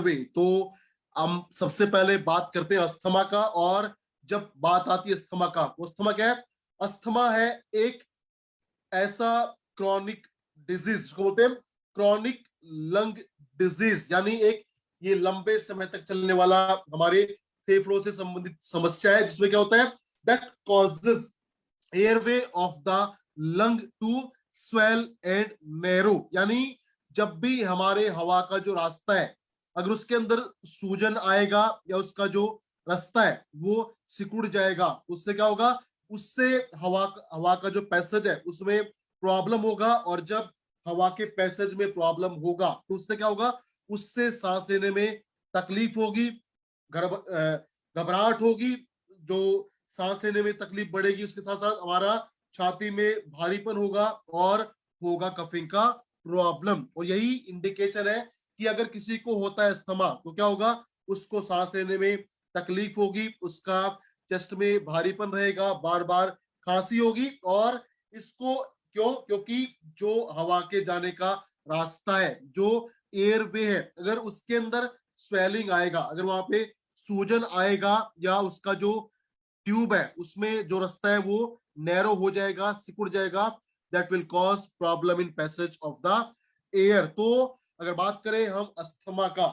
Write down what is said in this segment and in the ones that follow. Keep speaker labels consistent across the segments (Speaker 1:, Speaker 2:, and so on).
Speaker 1: वे। तो हम सबसे पहले बात करते हैं अस्थमा का। और जब बात आती है अस्थमा का, तो अस्थमा क्या है? अस्थमा है एक ऐसा क्रॉनिक डिजीज जिसको बोलते हैं क्रॉनिक लंग डिजीज, यानी एक ये लंबे समय तक चलने वाला हमारे फेफड़ों से संबंधित समस्या है, जिसमें क्या होता है? That causes airway of the lung to swell and narrow. यानी जब भी हमारे हवा का जो रास्ता है, अगर उसके अंदर सूजन आएगा या उसका जो रास्ता है वो सिकुड़ जाएगा, उससे क्या होगा? उससे हवा हवा का जो पैसेज है उसमें प्रॉब्लम होगा। और जब हवा के पैसेज में प्रॉब्लम होगा तो उससे क्या होगा? उससे सांस लेने में तकलीफ होगी, घबराहट होगी, जो सांस लेने में तकलीफ बढ़ेगी। उसके साथ साथ हमारा छाती में भारीपन होगा और होगा कफिंग का प्रॉब्लम। और यही इंडिकेशन है कि अगर किसी को होता है अस्थमा तो क्या होगा? उसको सांस लेने में तकलीफ होगी, उसका चेस्ट में भारीपन रहेगा, बार बार खांसी होगी। और इसको क्यों? क्योंकि जो हवा के जाने का रास्ता है, जो एयरवे है, अगर उसके अंदर स्वेलिंग आएगा, अगर वहां पे सूजन आएगा या उसका जो ट्यूब है उसमें जो रास्ता है वो नैरो हो जाएगा, सिकुड़ जाएगा, that will cause problem in passage of the air. तो अगर बात करें हम अस्थमा का,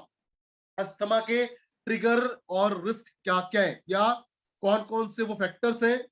Speaker 1: अस्थमा के ट्रिगर और रिस्क क्या क्या है, या कौन कौन से वो फैक्टर्स हैं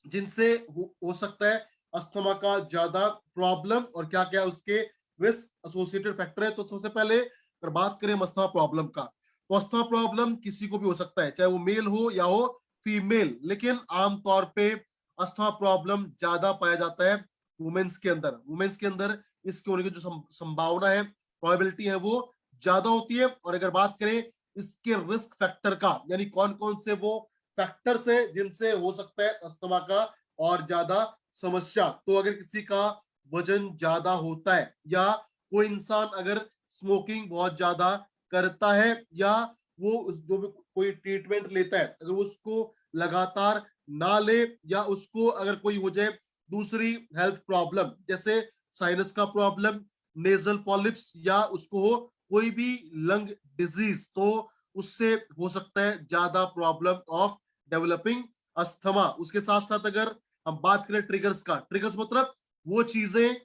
Speaker 1: जिनसे हो सकता है अस्थमा का ज्यादा प्रॉब्लम, और क्या क्या उसके रिस्क एसोसिएटेड फैक्टर है। तो सबसे पहले अगर बात करें अस्थमा प्रॉब्लम का, तो अस्थमा प्रॉब्लम किसी को भी हो सकता है, चाहे वो मेल हो या हो फीमेल। लेकिन आमतौर पे अस्थमा प्रॉब्लम ज्यादा पाया जाता है वुमेन्स के अंदर। वुमेन्स के अंदर इसके होने की जो संभावना है, प्रोबेबिलिटी है, वो ज्यादा होती है। और अगर बात करें इसके रिस्क फैक्टर का, यानी कौन कौन से वो फैक्टर्स हैं जिनसे हो सकता है अस्थमा का और ज्यादा समस्या, तो अगर किसी का वजन ज्यादा होता है, या कोई इंसान अगर स्मोकिंग बहुत ज्यादा करता है, या वो जो भी कोई ट्रीटमेंट लेता है अगर वो उसको लगातार ना ले, या उसको अगर कोई हो जाए दूसरी हेल्थ प्रॉब्लम जैसे साइनस का प्रॉब्लम, नेजल पॉलिप्स, या उसको हो कोई भी लंग डिजीज, तो उससे हो सकता है ज्यादा प्रॉब्लम ऑफ डेवलपिंग अस्थमा। उसके साथ साथ अगर हम बात करें ट्रिगर्स का, ट्रिगर्स मतलब वो चीजें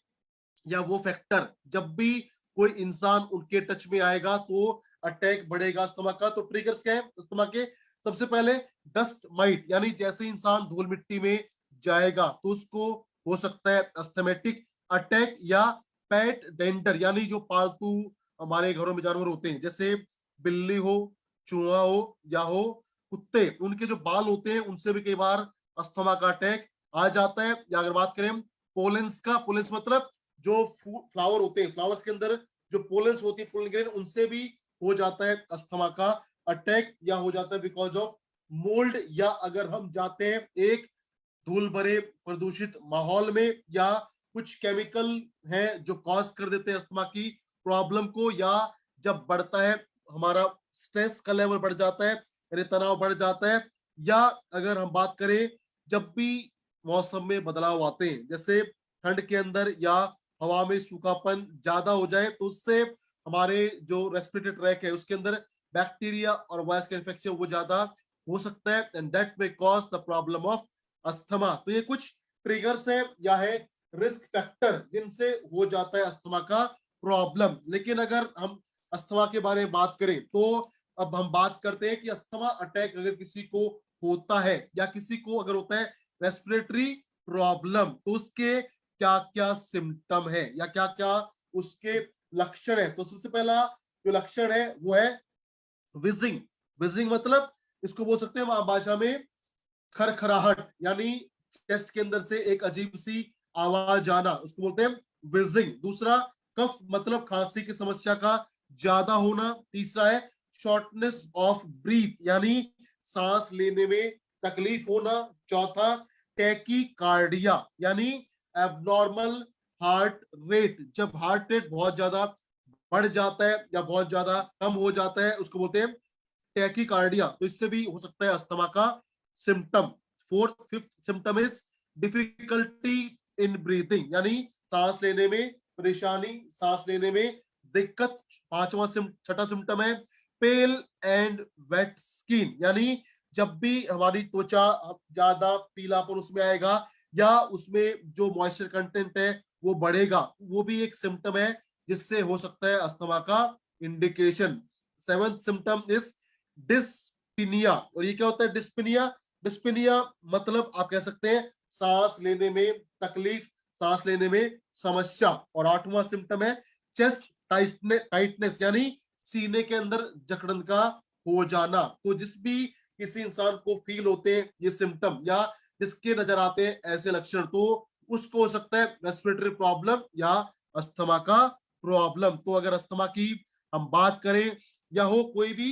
Speaker 1: या वो फैक्टर जब भी कोई इंसान उनके टच में आएगा तो अटैक बढ़ेगा अस्थमा का। तो ट्रिगर्स क्या है अस्थमा के? सबसे पहले डस्ट माइट, यानी जैसे इंसान धूल मिट्टी में जाएगा तो उसको हो सकता है अस्थमेटिक अटैक। या पेट डेंटर, यानी जो पालतू हमारे घरों में जानवर होते हैं, जैसे बिल्ली हो, चूहा हो, या हो कुत्ते, उनके जो बाल होते हैं उनसे भी कई बार अस्थमा का अटैक आ जाता है। या अगर बात करें पोलेंस का, पोलेंस मतलब जो फ्लावर होते हैं, फ्लावर्स के अंदर जो पोलेंस होती है, पोलन ग्रेन, उनसे भी हो जाता है अस्थमा का अटैक, या हो जाता है बिकॉज ऑफ मोल्ड। या अगर हम जाते हैं एक धूल भरे प्रदूषित माहौल में, या कुछ केमिकल हैं जो कॉज कर देते हैं अस्थमा की प्रॉब्लम को, या जब बढ़ता है हमारा स्ट्रेस का लेवल बढ़ जाता है, यानी तनाव बढ़ जाता है, या अगर हम बात करें जब भी मौसम में बदलाव आते हैं, जैसे ठंड के अंदर या हवा में सूखापन ज्यादा हो जाए, तो उससे हमारे जो रेस्पिरेटरी ट्रैक है उसके अंदर बैक्टीरिया और वायरस का इन्फेक्शन वो ज्यादा हो सकता है, and that may cause the problem of asthma. तो ये कुछ ट्रिगर्स है या है रिस्क फैक्टर जिनसे हो जाता है अस्थमा का प्रॉब्लम। लेकिन अगर हम अस्थमा के बारे में बात करें तो अब हम बात करते हैं कि अस्थमा अटैक अगर किसी को होता है, या किसी को अगर होता है रेस्पिरेटरी प्रॉब्लम, तो उसके क्या क्या सिम्टम है या क्या क्या उसके लक्षण है। तो सबसे पहला जो लक्षण है वो है विजिंग। विजिंग मतलब इसको बोल सकते हैं वहां भाषा में खरखराहट, यानी चेस्ट के अंदर से एक अजीब सी आवाज आना, उसको बोलते हैं विजिंग। दूसरा कफ मतलब खांसी की समस्या का ज्यादा होना। तीसरा है शॉर्टनेस ऑफ ब्रीथ, यानी सांस लेने में तकलीफ होना। चौथा टैकीकार्डिया, यानी एबनॉर्मल हार्ट रेट, जब हार्ट रेट बहुत ज्यादा बढ़ जाता है या बहुत ज्यादा कम हो जाता है उसको बोलते हैं टैकीकार्डिया। तो इससे भी हो सकता है अस्थमा का symptom. Fourth fifth symptom is difficulty in breathing, यानी सांस लेने में परेशानी, सांस लेने में दिक्कत। पांचवा छठा सिम्टम है पेल एंड वेट स्किन, यानी जब भी हमारी त्वचा ज्यादा पीलापन उसमें आएगा या उसमें जो मॉइस्चर कंटेंट है वो बढ़ेगा, वो भी एक सिम्टम है जिससे हो सकता है अस्थमा का indication. Seventh symptom is dyspnoea. और ये क्या होता है डिस्पिनिया? डिस्पिनिया मतलब आप कह सकते हैं सांस लेने में तकलीफ, सांस लेने में समस्या। और आठवां सिम्टम है चेस्ट टाइटनेस, यानी सीने के अंदर जकड़न का हो जाना। तो जिस भी किसी इंसान को फील होते हैं ये सिम्टम या जिसके नजर आते हैं ऐसे लक्षण, तो उसको हो सकता है रेस्पिरेटरी प्रॉब्लम या अस्थमा का प्रॉब्लम। तो अगर अस्थमा की हम बात करें या हो कोई भी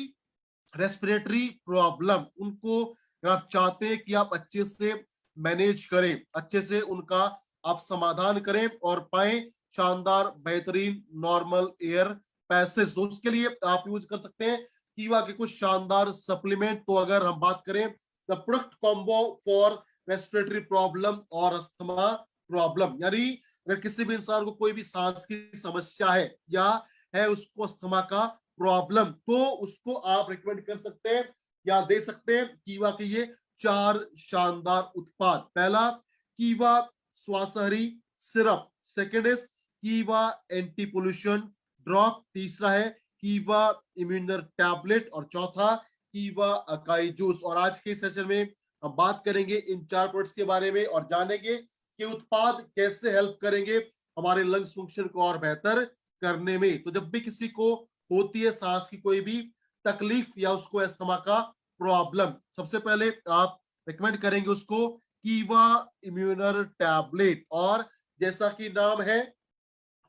Speaker 1: रेस्पिरेटरी प्रॉब्लम, उनको अगर आप चाहते हैं कि आप अच्छे से मैनेज करें, अच्छे से उनका आप समाधान करें और पाए शानदार बेहतरीन नॉर्मल एयर पैसेज, तो उसके लिए आप यूज कर सकते हैं कीवा के कुछ शानदार सप्लीमेंट। तो अगर हम बात करें the product combo for respiratory problem और अस्थमा प्रॉब्लम, यानी अगर किसी भी इंसान को कोई भी सांस की समस्या है या है उसको अस्थमा का प्रॉब्लम, तो उसको आप रिकमेंड कर सकते हैं या दे सकते हैं कीवा के ये 4 शानदार उत्पाद। पहला कीवा स्वासहरी सिरप, सेकेंड इज कीवा एंटी पोल्यूशन ड्रॉप, तीसरा है कीवा इम्यूनर टैबलेट और चौथा कीवा अकाई जूस। और आज के सेशन में हम बात करेंगे इन 4 प्रोडक्ट्स के बारे में और जानेंगे कि उत्पाद कैसे हेल्प करेंगे हमारे लंग्स फंक्शन को और बेहतर करने में। तो जब भी किसी को होती है सांस की कोई भी तकलीफ या उसको अस्थमा का प्रॉब्लम, सबसे पहले आप रिकमेंड करेंगे उसको कीवा इम्यूनर टैबलेट। और जैसा कि नाम है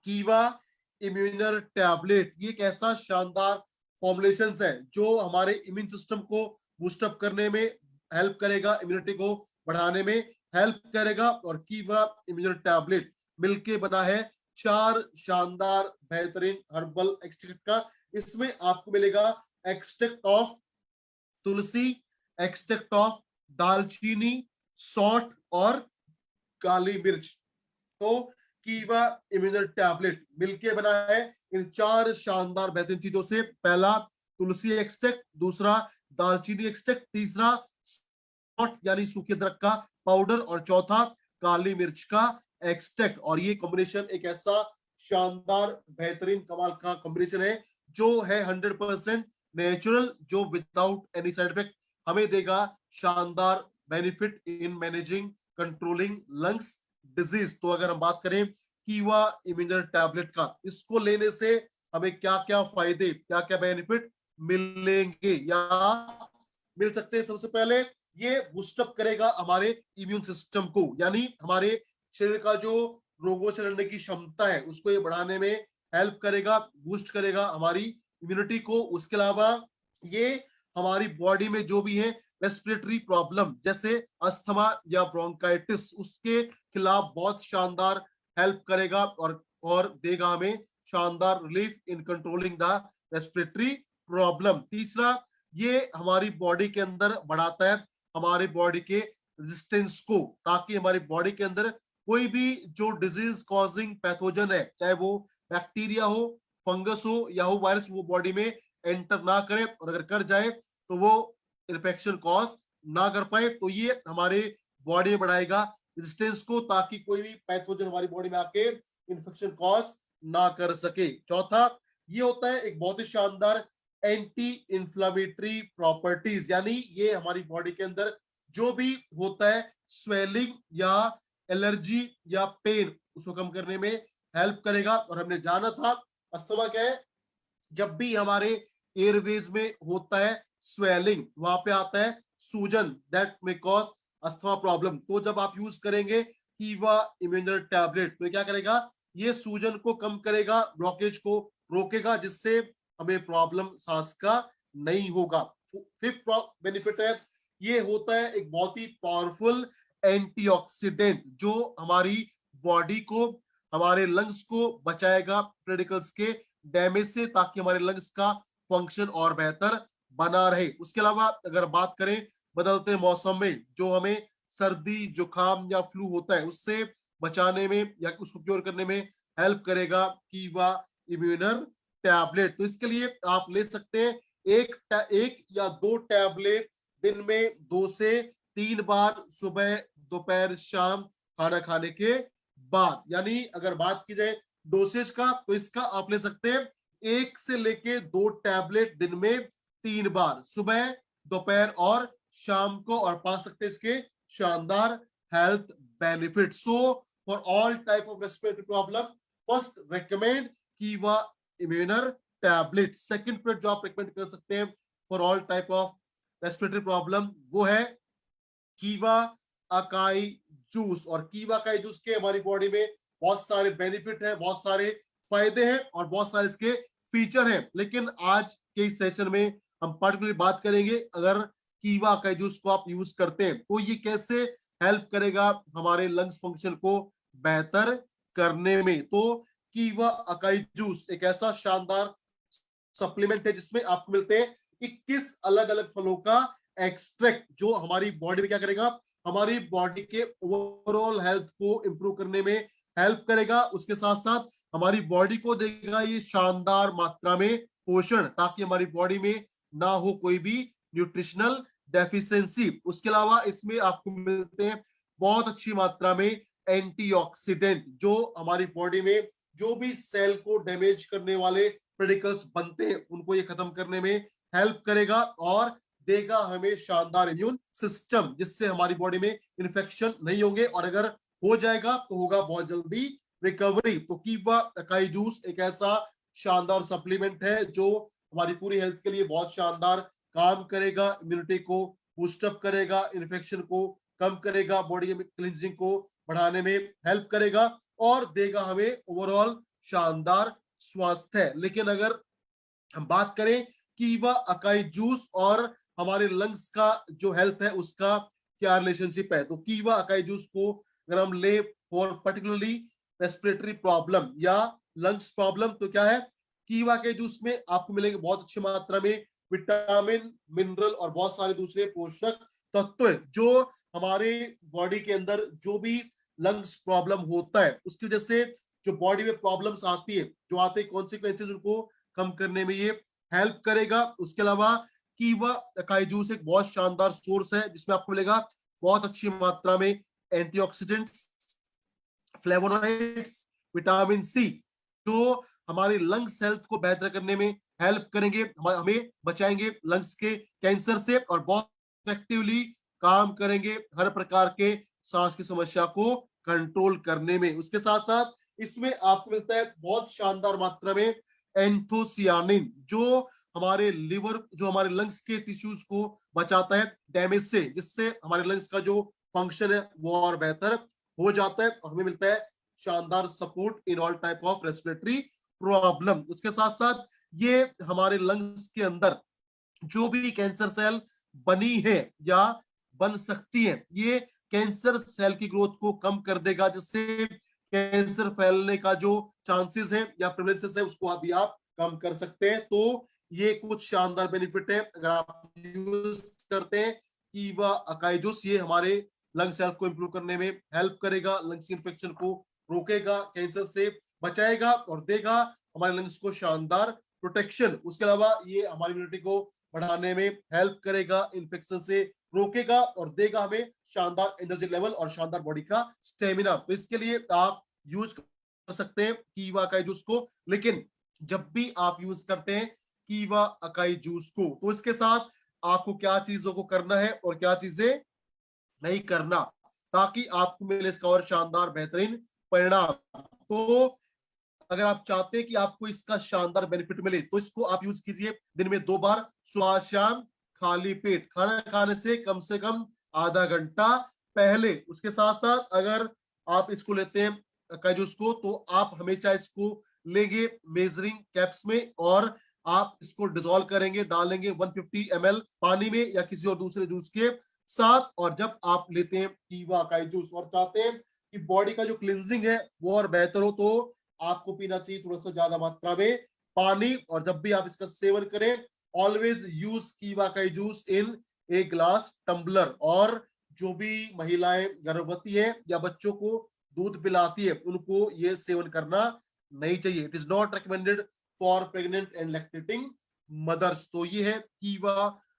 Speaker 1: कीवा इम्यूनर टैबलेट, ये एक ऐसा शानदार फॉर्मुलेशंस है जो हमारे इम्यून सिस्टम को बूस्टअप करने में हेल्प करेगा, इम्यूनिटी को बढ़ाने में हेल्प करेगा। और कीवा इम्यूनर टैबलेट मिलके बना है 4 शानदार बेहतरीन हर्बल एक्सट्रैक्ट का। इसमें आपको मिलेगा extract of Tulsi, extract of दालचीनी, सॉल्ट और काली मिर्च। तो कीवा इम्यूनर टैबलेट मिलके बना है इन 4 शानदार बेहतरीन चीजों से। पहला तुलसी एक्सट्रैक्ट, दूसरा दालचीनी एक्सट्रैक्ट, तीसरा सॉल्ट यानी सूखे अदरक का पाउडर और चौथा काली मिर्च का एक्सट्रैक्ट। और ये कॉम्बिनेशन एक ऐसा शानदार बेहतरीन कमाल का कॉम्बिनेशन है जो है 100% नेचुरल, जो विदाउट एनी साइड इफेक्ट हमें देगा शानदार benefit in managing controlling lungs disease. तो अगर हम बात करें कीवा इम्यूनर टैबलेट का, इसको लेने से हमें क्या क्या फायदे, क्या क्या बेनिफिट मिलेंगे या मिल सकते हैं। सबसे पहले ये बूस्टअप करेगा हमारे इम्यून सिस्टम को, यानी हमारे शरीर का जो रोगों से लड़ने की क्षमता है उसको ये बढ़ाने में हेल्प करेगा, बूस्ट करेगा हमारी इम्यूनिटी को। उसके अलावा ये हमारी बॉडी में जो भी है रेस्पिरेटरी प्रॉब्लम जैसे अस्थमा या ब्रोंकाइटिस, उसके खिलाफ बहुत शानदार हेल्प करेगा और देगा हमें शानदार relief in controlling the respiratory problem. तीसरा, ये हमारी बॉडी के अंदर बढ़ाता है हमारी बॉडी के रेजिस्टेंस को, ताकि हमारी बॉडी के अंदर कोई भी जो डिजीज कॉजिंग पैथोजन है, चाहे वो बैक्टीरिया हो, फंगस हो या हो वायरस, वो बॉडी में एंटर ना करे, और अगर कर जाए तो वो इन्फेक्शन कॉज ना कर पाए। तो ये हमारे बॉडी में बढ़ाएगा रेजिस्टेंस को, ताकि कोई भी पैथोजन हमारी बॉडी में आके इन्फेक्शन कॉज ना कर सके। चौथा, ये होता है एक बहुत ही शानदार एंटी इंफ्लामेटरी प्रॉपर्टीज, यानी ये हमारी बॉडी के अंदर जो भी होता है स्वेलिंग या एलर्जी या पेन, उसको कम करने में हेल्प करेगा। और हमने जाना था अस्थमा क्या है, जब भी हमारे एयरवेज में होता है स्वेलिंग, वहां पे आता है सूजन, that may cause asthma problem. तो जब आप यूज करेंगे कीवा इम्यूनर टैबलेट, तो क्या करेगा, ये सूजन को कम करेगा, ब्लॉकेज को रोकेगा, जिससे हमें प्रॉब्लम सांस का नहीं होगा। फिफ्थ बेनिफिट है, ये होता है एक बहुत ही पावरफुल एंटीऑक्सीडेंट जो हमारी बॉडी को, हमारे लंग्स को बचाएगा रेडिकल्स के डैमेज से, ताकि हमारे लंग्स का फंक्शन और बेहतर बना रहे। उसके अलावा अगर बात करें बदलते मौसम में जो हमें सर्दी जुकाम या फ्लू होता है, उससे बचाने में या उसको क्योर करने में हेल्प करेगा कीवा इम्यूनर टैबलेट। तो इसके लिए आप ले सकते हैं एक या दो टैबलेट दिन में 2 से 3 बार, सुबह दोपहर शाम खाना खाने के बाद। यानी अगर बात की जाए डोसेज का, तो इसका आप ले सकते हैं 1 से लेके 2 टैबलेट दिन में 3 बार, सुबह दोपहर और शाम को, और पा सकते हैं इसके शानदार health benefit. So for all type of respiratory problem, first recommend कीवा इम्यूनर टैबलेट। सेकंड पे जो आप रेकमेंड कर सकते हैं for all type of respiratory problem, वो है कीवा अकाई जूस। और कीवा अकाई जूस के हमारी बॉडी में बहुत सारे बेनिफिट है, बहुत सारे फायदे हैं और बहुत सारे इसके फीचर हैं। लेकिन आज के इस सेशन में हम पर्टिकुलरली बात करेंगे, अगर कीवा अकाई जूस को आप यूज करते हैं तो ये कैसे हेल्प करेगा हमारे लंग्स फंक्शन को बेहतर करने में। तो कीवा अकाई जूस एक ऐसा शानदार सप्लीमेंट है जिसमें आपको मिलते हैं 21 अलग अलग फलों का एक्सट्रैक्ट, जो हमारी बॉडी में क्या करेगा, हमारी बॉडी के ओवरऑल हेल्थ को इंप्रूव करने में हेल्प करेगा। उसके साथ साथ हमारी बॉडी को देगा ये शानदार मात्रा में पोषण, ताकि हमारी बॉडी में ना हो कोई भी न्यूट्रिशनल डेफिशिएंसी। उसके अलावा इसमें आपको मिलते हैं बहुत अच्छी मात्रा में एंटीऑक्सीडेंट, जो हमारी बॉडी में जो भी सेल को डैमेज करने वाले पेडिकल्स बनते हैं उनको ये खत्म करने में हेल्प करेगा, और देगा हमें शानदार इम्यून सिस्टम, जिससे हमारी बॉडी में इन्फेक्शन नहीं होंगे, और अगर हो जाएगा तो होगा बहुत जल्दी रिकवरी। तो कीवा अकाई जूस एक ऐसा शानदार सप्लीमेंट है जो हमारी पूरी हेल्थ के लिए बहुत शानदार काम करेगा, इम्यूनिटी को बूस्टअप करेगा, इन्फेक्शन को कम करेगा, बॉडी में क्लींजिंग को बढ़ाने में हेल्प करेगा, और देगा हमें ओवरऑल शानदार स्वास्थ्य। लेकिन अगर हम बात करें कीवा अकाई जूस और हमारे लंग्स का जो हेल्थ है उसका क्या रिलेशनशिप है, तो कीवा अकाई जूस को अगर हम ले फॉर पर्टिकुलरली रेस्पिरेटरी प्रॉब्लम या लंग्स प्रॉब्लम, तो क्या है, कीवा के जूस में आपको मिलेंगे बहुत अच्छी मात्रा में विटामिन, मिनरल और बहुत सारे दूसरे पोषक तत्व जो हमारे बॉडी के अंदर जो भी लंग्स प्रॉब्लम होता है उसकी वजह से जो बॉडी में प्रॉब्लम्स आती है, जो आते हैं कॉन्सिक्वेंसेज, उनको कम करने में ये हेल्प करेगा। उसके अलावा कीवा अकाई जूस एक बहुत शानदार सोर्स है जिसमें आपको मिलेगा बहुत अच्छी मात्रा में एंटीऑक्सीडेंट्स, फ्लेवोनॉइड्स, विटामिन सी, जो हमारी लंग्स हेल्थ को बेहतर करने में हेल्प करेंगे, हमें बचाएंगे लंग्स के कैंसर से, और बहुत इफेक्टिवली काम करेंगे हर प्रकार के सांस की समस्या को कंट्रोल करने में। उसके साथ साथ इसमें आपको मिलता है बहुत शानदार मात्रा में एंथोसियानिन, जो हमारे लिवर, जो हमारे लंग्स के टिश्यूज को बचाता है डैमेज से, जिससे हमारे लंग्स का जो फंक्शन है वो और बेहतर हो जाता है, और हमें मिलता है शानदार support in all type of respiratory problem. उसके साथ साथ ये हमारे लंग्स के अंदर जो भी कैंसर सेल बनी है या बन सकती है, ये कैंसर सेल की ग्रोथ को कम कर देगा, जिससे कैंसर फैलने का जो चांसेस है या प्रेवलेंसेस है उसको अभी आप कम कर सकते हैं। तो ये कुछ शानदार बेनिफिट है अगर आप यूज करते हैं कीवा अकाई जूस। ये हमारे लंग्स हेल्थ को इंप्रूव करने में हेल्प करेगा, लंग्स इन्फेक्शन को रोकेगा, कैंसर से बचाएगा और देगा हमारे लंग्स को शानदार प्रोटेक्शन। उसके अलावा ये हमारी इम्यूनिटी को बढ़ाने में हेल्प करेगा, इन्फेक्शन से रोकेगा और देगा हमें शानदार एनर्जी लेवल और शानदार बॉडी का स्टेमिना। तो इसके लिए आप यूज कर सकते हैं कीवा अकाई जूस को। लेकिन जब भी आप यूज करते हैं कीवा अकाई जूस को, तो इसके साथ आपको क्या चीजों को करना है और क्या चीजें नहीं करना, ताकि आपको मिले इसका और शानदार बेहतरीन परिणाम। तो अगर आप चाहते हैं कि आपको इसका शानदार बेनिफिट मिले तो इसको आप यूज कीजिए दिन में 2 बार, सुबह शाम, खाली पेट, खाना खाने से कम आधा घंटा पहले। उसके साथ साथ अगर आप इसको लेते हैं अकाई जूस को, तो आप हमेशा इसको लेंगे मेजरिंग कैप्स में, और आप इसको डिसॉल्व करेंगे, डालेंगे 150 ml पानी में या किसी और दूसरे जूस के साथ। और जब आप लेते हैं कीवा अकाई जूस और चाहते हैं कि बॉडी का जो क्लींजिंग है वो और बेहतर हो, तो आपको पीना चाहिए थोड़ा सा ज्यादा मात्रा में पानी। और जब भी आप इसका सेवन करें, always use kiwa acai juice in a glass tumbler. और जो भी महिलाएं गर्भवती हैं या बच्चों को दूध पिलाती है उनको ये सेवन करना नहीं चाहिए। It is not recommended for pregnant and lactating mothers. तो ये है कीवा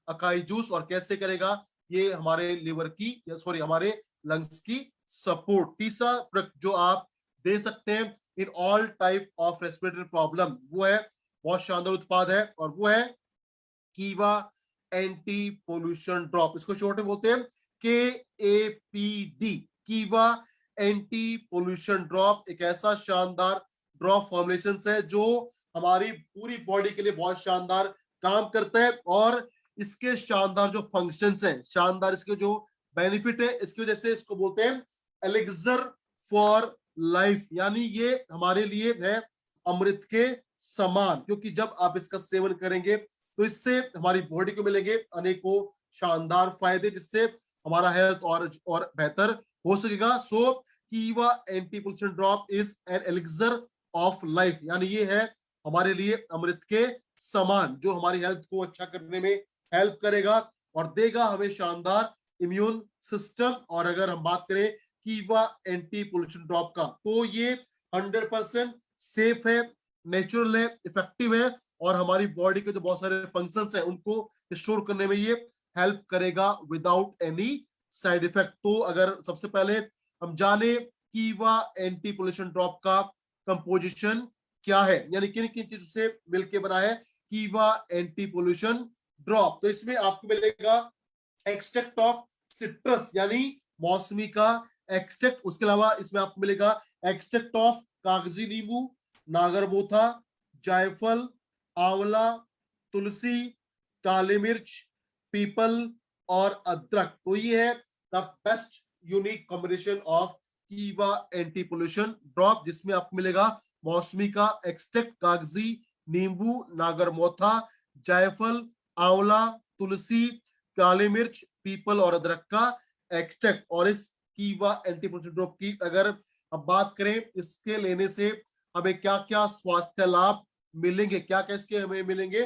Speaker 1: अकाई जूस, और कैसे करेगा ये हमारे लिवर की, सॉरी हमारे लंग्स की सपोर्ट। तीसरा प्रोडक्ट जो आप दे सकते हैं in all type of respiratory problem, वो है बहुत शानदार उत्पाद है, और वो है कीवा एंटी पोल्यूशन ड्रॉप। इसको शॉर्ट में बोलते हैं KAPD, कीवा एंटी पोल्यूशन ड्रॉप। एक ऐसा शानदार ड्रॉप फॉर्मुलेशन है जो हमारी पूरी बॉडी के लिए बहुत शानदार काम करता है, और इसके शानदार जो फंक्शंस हैं, शानदार इसके जो बेनिफिट है, इसकी वजह से इसको बोलते हैं एलिक्सर फॉर लाइफ, यानी ये हमारे लिए है अमृत के समान, क्योंकि जब आप इसका सेवन करेंगे तो इससे हमारी बॉडी को मिलेंगे अनेकों शानदार फायदे, जिससे हमारा हेल्थ और बेहतर हो सकेगा। सो कीवा anti pollution drop is an elixir of life, यानी ये है हमारे लिए अमृत के समान, जो हमारी हेल्थ को अच्छा करने में हेल्प करेगा और देगा हमें शानदार इम्यून सिस्टम। और अगर हम बात करें कीवा एंटी पोल्यूशन ड्रॉप का, तो ये 100% सेफ है, नेचुरल है, इफेक्टिव है, और हमारी बॉडी के जो बहुत सारे फंक्शंस हैं उनको स्टोर करने में ये हेल्प करेगा विदाउट एनी साइड इफेक्ट। तो अगर सबसे पहले हम जाने कीवा एंटी पोल्यूशन ड्रॉप का कंपोजिशन क्या है, यानी किन किन चीजों से मिलकर बना है कीवा एंटी पोल्यूशन ड्रॉप। तो इसमें आपको मिलेगा एक्सट्रैक्ट ऑफ सिट्रस, यानी मौसमी का एक्सट्रैक्ट। उसके अलावा इसमें आपको मिलेगा एक्सट्रैक्ट ऑफ कागजी नींबू, नागरमोथा, जायफल, आंवला, तुलसी, काली मिर्च, पीपल और अदरक। तो ये है the best unique combination of कीवा एंटी पोल्यूशन ड्रॉप, जिसमें आपको मिलेगा मौसमी का एक्सट्रैक्ट, कागजी नींबू, नागरमोथा, जायफल, आंवला, तुलसी, काली मिर्च, पीपल और अदरक का एक्सट्रैक्ट। और इस कीवा एंटी पोल्यूशन ड्रॉप की अगर हम बात करें, इसके लेने से हमें क्या क्या स्वास्थ्य लाभ मिलेंगे, क्या क्या इसके हमें मिलेंगे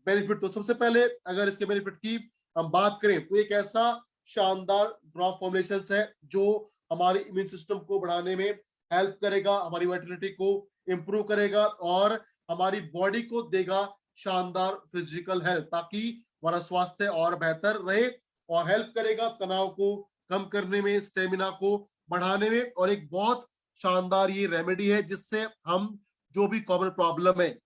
Speaker 1: बेनिफिट। तो सबसे पहले अगर इसके बेनिफिट की हम बात करें, तो एक ऐसा शानदार ड्रॉप फॉर्मुलेशन है जो हमारे इम्यून सिस्टम को बढ़ाने में हेल्प करेगा, हमारी वाइटलिटी को इंप्रूव करेगा, और हमारी बॉडी को देगा शानदार फिजिकल हेल्थ, ताकि हमारा स्वास्थ्य और बेहतर रहे, और हेल्प करेगा तनाव को कम करने में, स्टेमिना को बढ़ाने में। और एक बहुत शानदार ये रेमेडी है जिससे हम जो भी कॉमन प्रॉब्लम है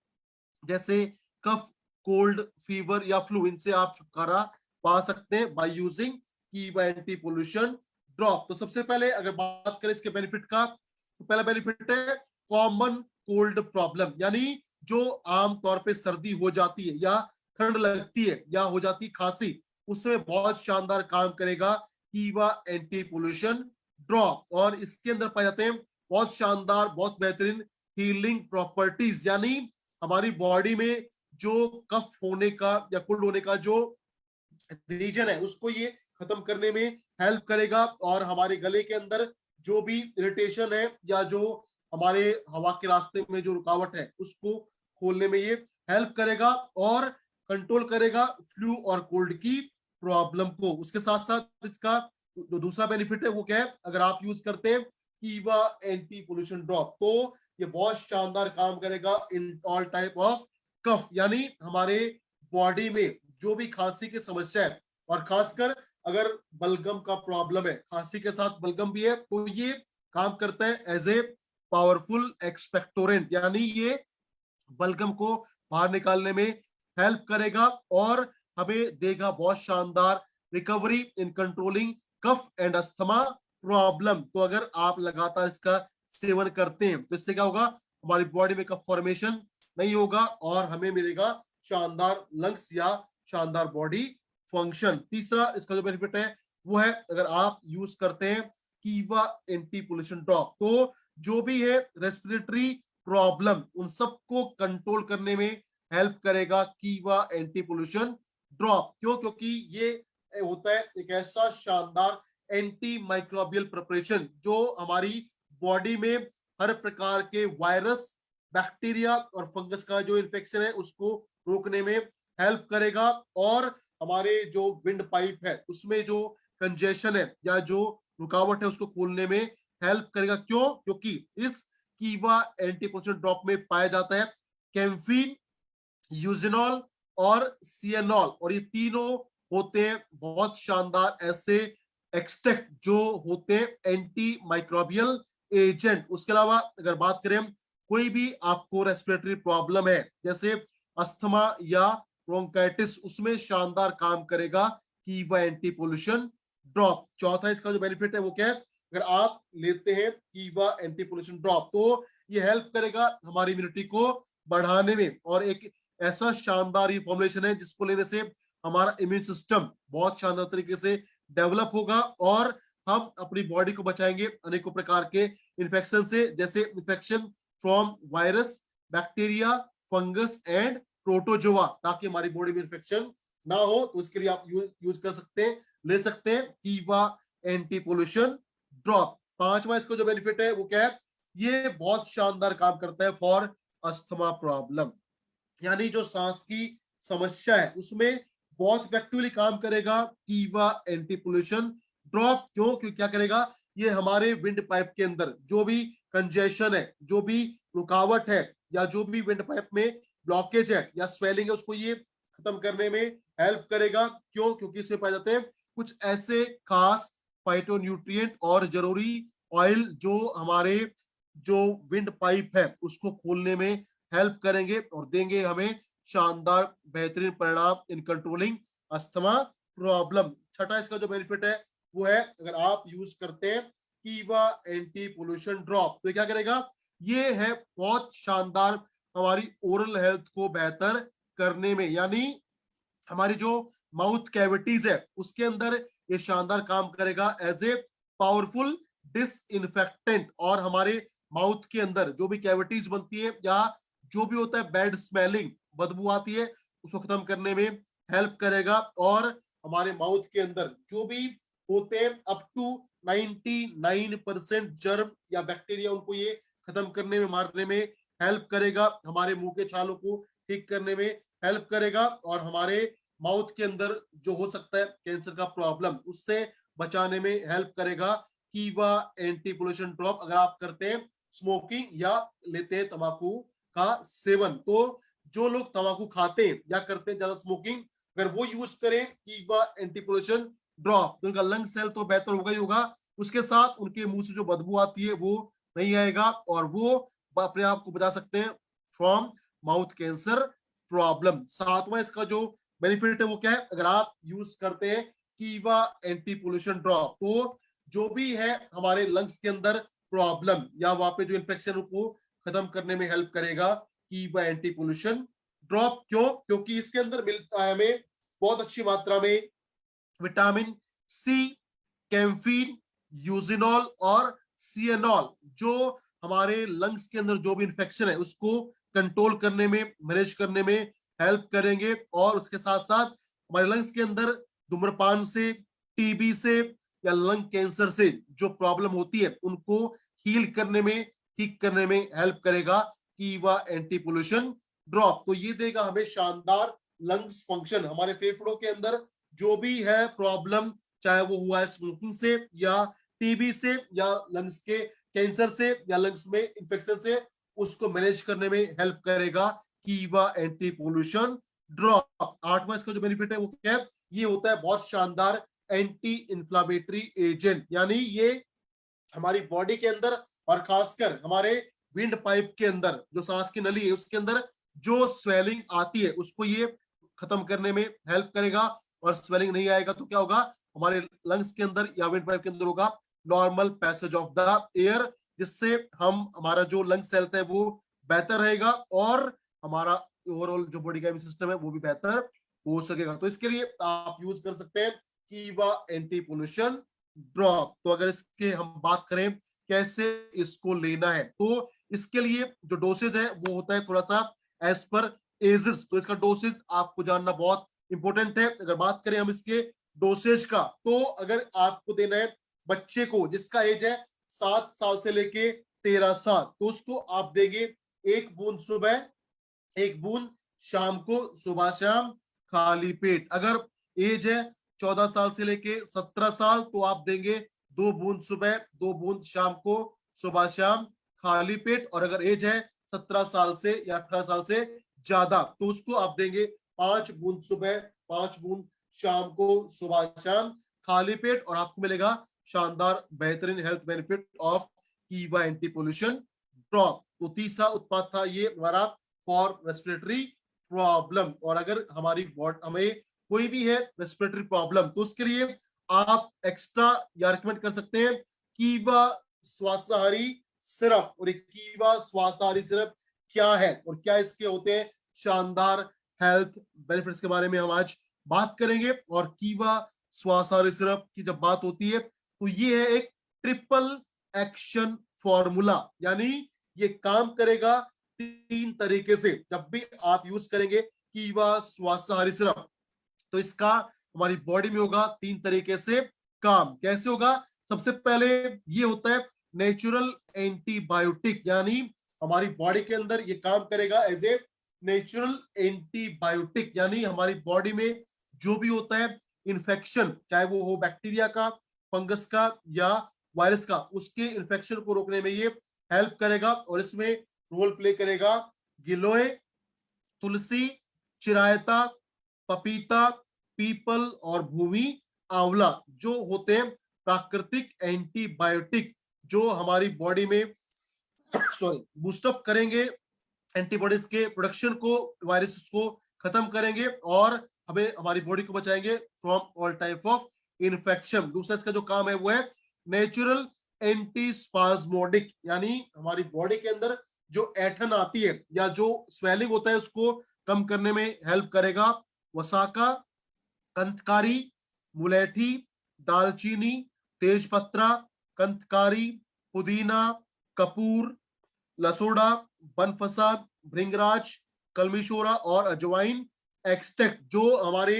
Speaker 1: जैसे कफ, कोल्ड, फीवर या फ्लू, इनसे आप छुटकारा पा सकते हैं बाय यूजिंग कीवा एंटी पोल्यूशन ड्रॉप। तो सबसे पहले अगर बात करें इसके बेनिफिट का, तो पहला बेनिफिट है कॉमन कोल्ड प्रॉब्लम, यानी जो आम तौर पे सर्दी हो जाती है या ठंड लगती है या हो जाती है खांसी, उसमें बहुत शानदार काम करेगा कीवा एंटी पोल्यूशन ड्रॉप। और इसके अंदर पाए जाते हैं बहुत शानदार, बहुत बेहतरीन हीलिंग प्रॉपर्टीज, यानी हमारी बॉडी में जो कफ होने का या कोल्ड होने का जो रीजन है उसको ये खत्म करने में हेल्प करेगा, और हमारे गले के अंदर जो भी इरिटेशन है या जो हमारे हवा के रास्ते में जो रुकावट है उसको खोलने में ये हेल्प करेगा, और कंट्रोल करेगा फ्लू और कोल्ड की प्रॉब्लम को। उसके साथ साथ इसका जो दूसरा बेनिफिट है वो क्या है, अगर आप यूज करते हैं कीवा एंटी पोल्यूशन ड्रॉप, तो ये बहुत शानदार काम करेगा in all type of cough, यानी हमारे बॉडी में जो भी खांसी की समस्या है, और खासकर अगर बलगम का प्रॉब्लम है, खांसी के साथ बलगम भी है, तो ये काम करता है एज ए पावरफुल एक्सपेक्टोरेंट, यानी ये बलगम को बाहर निकालने में हेल्प करेगा, और हमें देगा बहुत शानदार recovery in controlling cough and asthma problem. तो अगर आप लगातार इसका सेवन करते हैं तो इससे क्या होगा, हमारी बॉडी में कफ फॉर्मेशन नहीं होगा, और हमें मिलेगा शानदार लंग्स या शानदार बॉडी फंक्शन। तीसरा इसका जो बेनिफिट है वो है, अगर आप यूज करते हैं कीवा एंटी पोल्यूशन ड्रॉप, तो जो भी है रेस्पिरेटरी प्रॉब्लम उन सबको कंट्रोल करने में हेल्प करेगा कीवा एंटी पोल्यूशन ड्रॉप। क्यों? क्योंकि ये होता है एक ऐसा शानदार एंटी माइक्रोबियल प्रिपरेशन जो हमारी बॉडी में हर प्रकार के वायरस, बैक्टीरिया और फंगस का जो इन्फेक्शन है उसको रोकने में हेल्प करेगा, और हमारे जो विंड पाइप है उसमें जो कंजेशन है या जो रुकावट है उसको खोलने में हेल्प करेगा। क्यों? क्योंकि इस कीवा एंटी पोल्यूशन ड्रॉप में पाया जाता है कैम्फीन, यूजिनॉल, और सिएनॉल, और ये तीनों होते हैं बहुत शानदार ऐसे एक्सट्रैक्ट जो होते हैं एंटी माइक्रोबियल एजेंट। उसके अलावा अगर बात करें हम, कोई भी आपको रेस्पिरेटरी प्रॉब्लम है जैसे अस्थमा या ब्रोंकाइटिस, उसमें शानदार काम करेगा कीवा एंटी पोल्यूशन ड्रॉप। चौथा इसका जो बेनिफिट है वो क्या है, अगर आप लेते हैं कीवा एंटी पोल्यूशन ड्रॉप तो ये हेल्प करेगा हमारी इम्यूनिटी को बढ़ाने में, और एक ऐसा शानदार ये फॉर्मुलेशन है जिसको लेने से हमारा इम्यून सिस्टम बहुत शानदार तरीके से डेवलप होगा और हम अपनी बॉडी को बचाएंगे अनेकों प्रकार के इन्फेक्शन से, जैसे infection from virus, bacteria, fungus and protozoa, ताकि हमारी बॉडी में इन्फेक्शन ना हो। तो इसके लिए आप यूज कर सकते हैं, ले सकते हैं कीवा एंटी पोल्यूशन ड्रॉप। पांचवा इसका जो बेनिफिट है वो क्या है, ये बहुत शानदार काम करता है फॉर अस्थमा प्रॉब्लम, यानी जो सांस की समस्या है उसमें बहुत इफेक्टिवली काम करेगा कीवा एंटी पोल्यूशन ड्रॉप। क्यों? क्योंकि क्या करेगा, ये हमारे विंड पाइप के अंदर जो भी कंजेशन है, जो भी रुकावट है, या जो भी विंड पाइप में ब्लॉकेज है या स्वेलिंग है, उसको ये खत्म करने में हेल्प करेगा। क्यों? क्योंकि इसमें पाए जाते हैं कुछ ऐसे खास फाइटोन्यूट्रिएंट और जरूरी ऑयल जो हमारे जो विंड पाइप है उसको खोलने में हेल्प करेंगे और देंगे हमें शानदार बेहतरीन परिणाम इन कंट्रोलिंग अस्थमा प्रॉब्लम। छठा इसका जो बेनिफिट है वो है, अगर आप यूज करते हैं कीवा एंटी पोल्यूशन ड्रॉप तो क्या करेगा, ये है बहुत शानदार हमारी ओरल हेल्थ को बेहतर करने में, यानी हमारी जो माउथ कैविटीज है उसके अंदर ये शानदार काम करेगा एज ए पावरफुल डिसइंफेक्टेंट, और हमारे माउथ के अंदर जो भी कैविटीज बनती है या जो भी होता है बैड स्मेलिंग, बदबू आती है, उसको खत्म करने में हेल्प करेगा। और हमारे माउथ के अंदर जो भी होते हैं अप टू 99% जर्म या बैक्टीरिया, उनको ये खत्म करने में, मारने में हेल्प करेगा। हमारे मुंह के छालों को ठीक करने में हेल्प करेगा और हमारे माउथ के अंदर जो हो सकता है कैंसर का प्रॉब्लम, उससे बचाने में हेल्प करेगा कीवा एंटी पोल्यूशन ड्रॉप। अगर आप करते हैं स्मोकिंग या लेते हैं तंबाकू का सेवन, तो जो लोग तंबाकू खाते हैं या करते हैं ज्यादा स्मोकिंग, अगर वो यूज करें कीवा एंटी पोल्यूशन ड्रॉप तो उनका लंग सेल तो बेहतर होगा ही होगा, उसके साथ उनके मुंह से जो बदबू आती है वो नहीं आएगा और वो अपने आप को बचा सकते हैं फ्रॉम माउथ कैंसर प्रॉब्लम। सातवां इसका जो बेनिफिट है वो क्या है, अगर आप यूज करते हैं कीवा एंटी पोल्यूशन ड्रॉप तो जो भी है हमारे लंग्स के अंदर प्रॉब्लम या वहां पे जो इन्फेक्शन को खत्म करने में हेल्प करेगा कीवा एंटी पोल्यूशन ड्रॉप। क्यों? क्योंकि इसके अंदर मिलता है हमें बहुत अच्छी मात्रा में विटामिन सी, कैम्फीन, यूजिनॉल और सिएनॉल, जो हमारे लंग्स के अंदर जो भी इन्फेक्शन है उसको कंट्रोल करने में, मैनेज करने में हेल्प करेंगे। और उसके साथ साथ हमारे लंग्स के अंदर धूम्रपान से, टीबी से या लंग कैंसर से जो प्रॉब्लम होती है उनको हील करने में, ठीक करने में हेल्प करेगा कीवा एंटी पोल्यूशन ड्रॉप। तो ये देगा हमें शानदार लंग्स फंक्शन, हमारे फेफड़ों के अंदर जो भी है प्रॉब्लम, चाहे वो हुआ है स्मोकिंग से या टीबी से या लंग्स के कैंसर से या लंग्स में इंफेक्शन से, उसको मैनेज करने में हेल्प करेगा कीवा एंटी पोल्यूशन ड्रॉप। आठवां इसका जो बेनिफिट है वो क्या है, ये होता है बहुत शानदार एंटी इंफ्लामेटरी एजेंट, यानी ये हमारी बॉडी के अंदर और खासकर हमारे विंड पाइप के अंदर जो सांस की नली है उसके अंदर जो स्वेलिंग आती है उसको ये खत्म करने में हेल्प करेगा। और स्वेलिंग नहीं आएगा तो क्या होगा, हमारे लंग्स के अंदर या विंड पाइप के अंदर होगा normal passage of the air, जिससे हम हमारा जो लंग्स हेल्थ है वो बेहतर रहेगा और हमारा ओवरऑल जो बॉडी का इम्यून सिस्टम है वो भी बेहतर हो सकेगा। तो इसके लिए आप यूज कर सकते हैं कीवा एंटी पोल्यूशन ड्रॉप। तो अगर इसके हम बात करें कैसे इसको लेना है, तो इसके लिए जो डोसेज है वो होता है थोड़ा सा एज पर एजेस, तो इसका डोसेज आपको जानना बहुत इंपॉर्टेंट है। अगर बात करें हम इसके डोसेज का, तो अगर आपको देना है बच्चे को जिसका एज है 7 साल से लेके 13 साल, तो उसको आप देंगे 1 बूंद सुबह, 1 बूंद शाम को, सुबह शाम खाली पेट। अगर एज है 14 साल से लेके 17 साल तो आप देंगे 2 बूंद सुबह, 2 बूंद शाम को, सुबह शाम खाली पेट। और अगर एज है 17 साल से या 18 साल से ज्यादा तो उसको आप देंगे 5 बूंद सुबह, 5 बूंद शाम को, सुबह शाम, खाली पेट, और आपको मिलेगा शानदार बेहतरीन हेल्थ बेनिफिट ऑफ कीवा एंटी पोल्यूशन ड्रॉप। तो तीसरा उत्पाद था ये हमारा फॉर रेस्पिरेटरी प्रॉब्लम। और अगर हमारी बॉडी हमें कोई भी है रेस्पिरेटरी प्रॉब्लम, तो उसके लिए आप एक्स्ट्रा या रिकमेंड कर सकते हैं कीवा स्वास्थ्यहारी सिरप। और एक कीवा स्वास्थ्यहारी सिरप क्या है और क्या इसके होते हैं शानदार हेल्थ बेनिफिट्स के बारे में हम आज बात करेंगे। और कीवा स्वास्थ्यहारी सिरप की जब बात होती है तो ये है एक ट्रिपल एक्शन फॉर्मूला, यानी ये काम करेगा 3 तरीके से। जब भी आप यूज करेंगे कीवा स्वास्थ्यहारी सिरप तो इसका हमारी बॉडी में होगा 3 तरीके से काम। कैसे होगा? सबसे पहले ये होता है नेचुरल एंटीबायोटिक, यानी हमारी बॉडी के अंदर ये काम करेगा एज ए नेचुरल एंटीबायोटिक, यानी हमारी बॉडी में जो भी होता है इन्फेक्शन, चाहे वो हो बैक्टीरिया का, फंगस का या वायरस का, उसके इन्फेक्शन को रोकने में ये हेल्प करेगा। और इसमें रोल प्ले करेगा गिलोय, तुलसी, चिरायता, पपीता, पीपल और भूमि आंवला, जो होते हैं प्राकृतिक एंटीबायोटिक, जो हमारी बॉडी में सॉरी बूस्टअप करेंगे एंटीबॉडीज के प्रोडक्शन को, वायरस को खत्म करेंगे और हमें हमारी बॉडी को बचाएंगे from all type of infection. दूसरा इसका जो काम है वो है नेचुरल एंटीस्पाज्मोडिक, यानी हमारी बॉडी के अंदर जो ऐठन आती है या जो स्वेलिंग होता है उसको कम करने में हेल्प करेगा। वसाका, कंथकारी, मुलेठी, दालचीनी, तेजपत्रा, कंथकारी, पुदीना, कपूर, लसोड़ा, बनफसा, भृंगराज, कलमीशोरा और अजवाइन एक्सट्रैक्ट, जो हमारे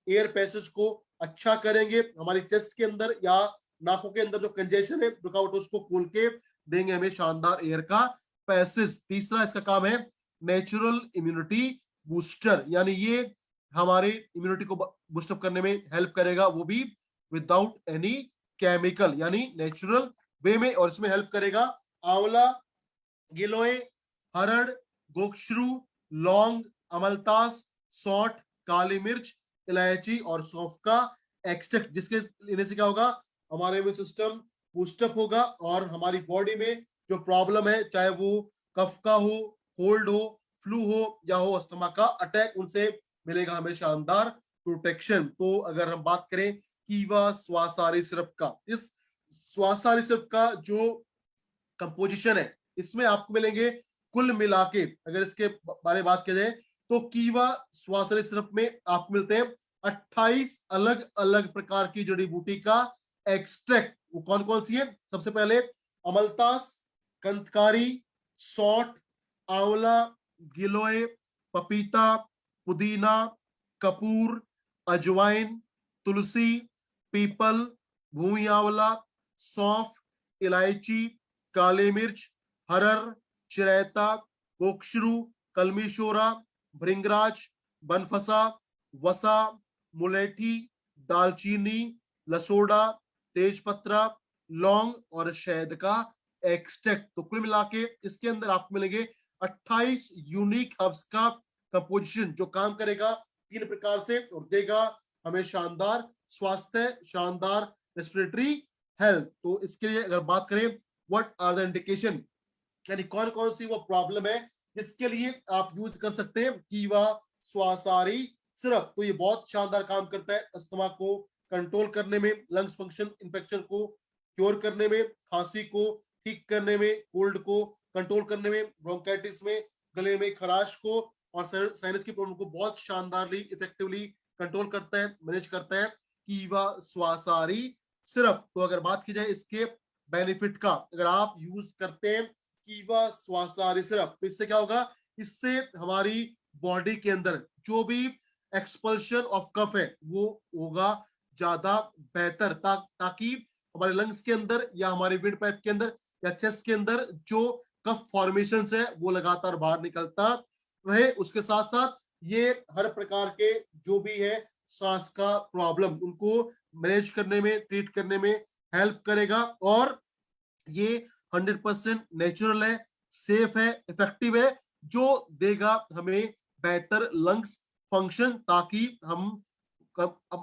Speaker 1: एयर पैसेज को अच्छा करेंगे, हमारी चेस्ट के अंदर या नाकों के अंदर जो कंजेशन है, रुकावट, उसको खोल के देंगे हमें शानदार एयर का पैसेज। तीसरा इसका काम है नेचुरल इम्यूनिटी बूस्टर, यानी ये हमारी इम्यूनिटी को बूस्टअप करने में हेल्प करेगा, वो भी विदाउट एनी केमिकल, यानी नेचुरल वे में। और इसमें हेल्प करेगा आंवला, गिलोय, हरड़, गोक्षरू, लौंग, अमलतास, सौंठ, काली मिर्च, इलायची और सौंफ का एक्सट्रैक्ट, जिसके लेने से क्या होगा? हमारे इम्यून सिस्टम बूस्टअप होगा और हमारी बॉडी में जो प्रॉब्लम है, चाहे वो कफ का हो, कोल्ड हो, फ्लू हो या हो अस्थमा का अटैक, उनसे मिलेगा हमें शानदार प्रोटेक्शन। तो अगर हम बात करें कीवा स्वास्थ्यहारी सिरप का, इस स्वास्थ्यहारी सिरप का जो कंपोजिशन है, इसमें आपको मिलेंगे कुल मिला के, अगर इसके बारे में बात किया जाए तो कीवा स्वास्थ्य सिरप में आपको मिलते हैं 28 अलग अलग प्रकार की जड़ी बूटी का एक्सट्रैक्ट। वो कौन कौन सी है? सबसे पहले अमलतास, कंथकारी, सौंठ, आंवला, गिलोय, पपीता, पुदीना, कपूर, अजवाइन, तुलसी, पीपल, भूमि आंवला, सौंफ, इलायची, काली मिर्च, हरर, चिरैता, गोक्षरू, कलमीशोरा, भृंगराज, बनफसा, वसा, मुलेठी, दालचीनी, लसोड़ा, तेजपत्रा, लौंग और शहद का एक्सट्रैक्ट। तो कुल मिला के इसके अंदर आपको मिलेंगे 28 यूनिक हर्ब्स का कंपोजिशन, जो काम करेगा 3 प्रकार से और देगा हमें शानदार स्वास्थ्य, शानदार रेस्पिरेटरी हेल्थ। तो इसके लिए अगर बात करें व्हाट आर द इंडिकेशन, यानी कौन कौन सी वो प्रॉब्लम है जिसके लिए आप यूज कर सकते हैं कीवा स्वास्थ्यहारी सिरप। तो ये बहुत शानदार काम करता है अस्थमा को कंट्रोल करने में, लंग्स फंक्शन इन्फेक्शन को क्योर करने में, खांसी को ठीक करने में, कोल्ड को कंट्रोल करने में, ब्रोंकाइटिस में, गले में खराश को और साइनस की प्रॉब्लम को बहुत शानदारली इफेक्टिवली कंट्रोल करता है, मैनेज करता है कीवा स्वास्थ्यहारी सिरप। तो अगर बात की जाए इसके बेनिफिट का, अगर आप यूज करते हैं कीवा स्वास्थ्यहारी सिरप, तो इससे क्या होगा? इससे हमारी बॉडी के अंदर जो भी एक्सपल्शन ऑफ कफ है वो होगा ज्यादा बेहतर, ताकि हमारे लंग्स के अंदर या हमारे विंड पाइप के अंदर या चेस्ट के अंदर जो कफ फॉर्मेशन है वो लगातार बाहर निकलता रहे। उसके साथ साथ ये हर प्रकार के जो भी है सांस का प्रॉब्लम, उनको मैनेज करने में, ट्रीट करने में हेल्प करेगा। और ये 100% नेचुरल है, सेफ है, इफेक्टिव है, जो देगा हमें बेहतर लंग्स फंक्शन, ताकि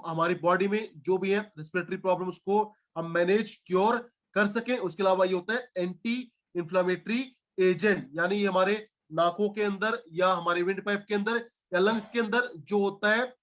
Speaker 1: हमारी बॉडी में जो भी है रेस्पिरेटरी प्रॉब्लम उसको हम मैनेज क्योर कर सकें। उसके अलावा ये होता है एंटी इंफ्लेमेटरी एजेंट, यानी ये हमारे नाकों के अंदर या हमारे विंड पाइप के अंदर या लंग्स के अंदर जो होता है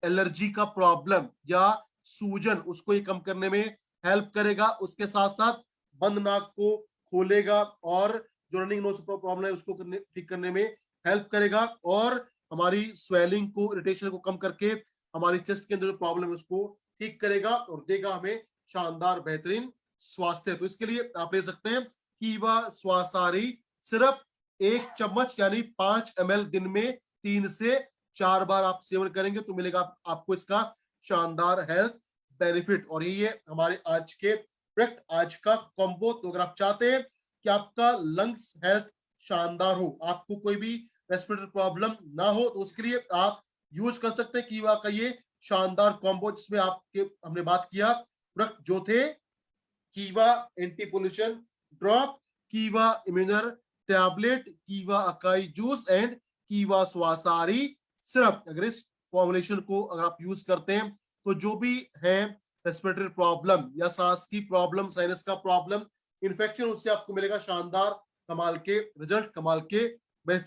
Speaker 1: एलर्जी का प्रॉब्लम या सूजन, उसको ये कम करने में हेल्प करेगा। उसके साथ साथ बंद नाक को खोलेगा और जो रनिंग नोज प्रॉब्लम है उसको ठीक करने में हेल्प करेगा, और हमारी स्वेलिंग को, इरिटेशन को कम करके हमारी चेस्ट के अंदर जो प्रॉब्लम है उसको ठीक करेगा और देगा हमें शानदार बेहतरीन स्वास्थ्य। तो इसके लिए आप ले सकते हैं कीवा स्वासारी सिर्फ 1 चम्मच यानी 5 ml दिन में 3 से 4 बार आप सेवन करेंगे तो मिलेगा आपको इसका शानदार हेल्थ बेनिफिट। और यही है हमारे आज के प्रोडक्ट, आज का कॉम्बो। तो अगर आप चाहते हैं कि आपका लंग्स हेल्थ शानदार हो, आपको कोई भी रेस्पिरेटरी प्रॉब्लम ना हो, तो उसके लिए आप यूज कर सकते हैं कीवा का ये शानदार कॉम्बो, जिसमें आपके हमने बात किया प्रोडक्ट जो थे कीवा एंटी पोल्यूशन ड्रॉप, कीवा इम्यूनर टैबलेट, कीवा अकाई जूस एंड कीवा स्वासारी सिरप। अगर इस फॉर्मुलेशन को अगर आप यूज करते हैं तो जो भी है रेस्पिरेटरी प्रॉब्लम या सांस की प्रॉब्लम, साइनस का प्रॉब्लम, इन्फेक्शन, उससे आपको मिलेगा शानदार कमाल के रिजल्ट, कमाल के बेनिफिट।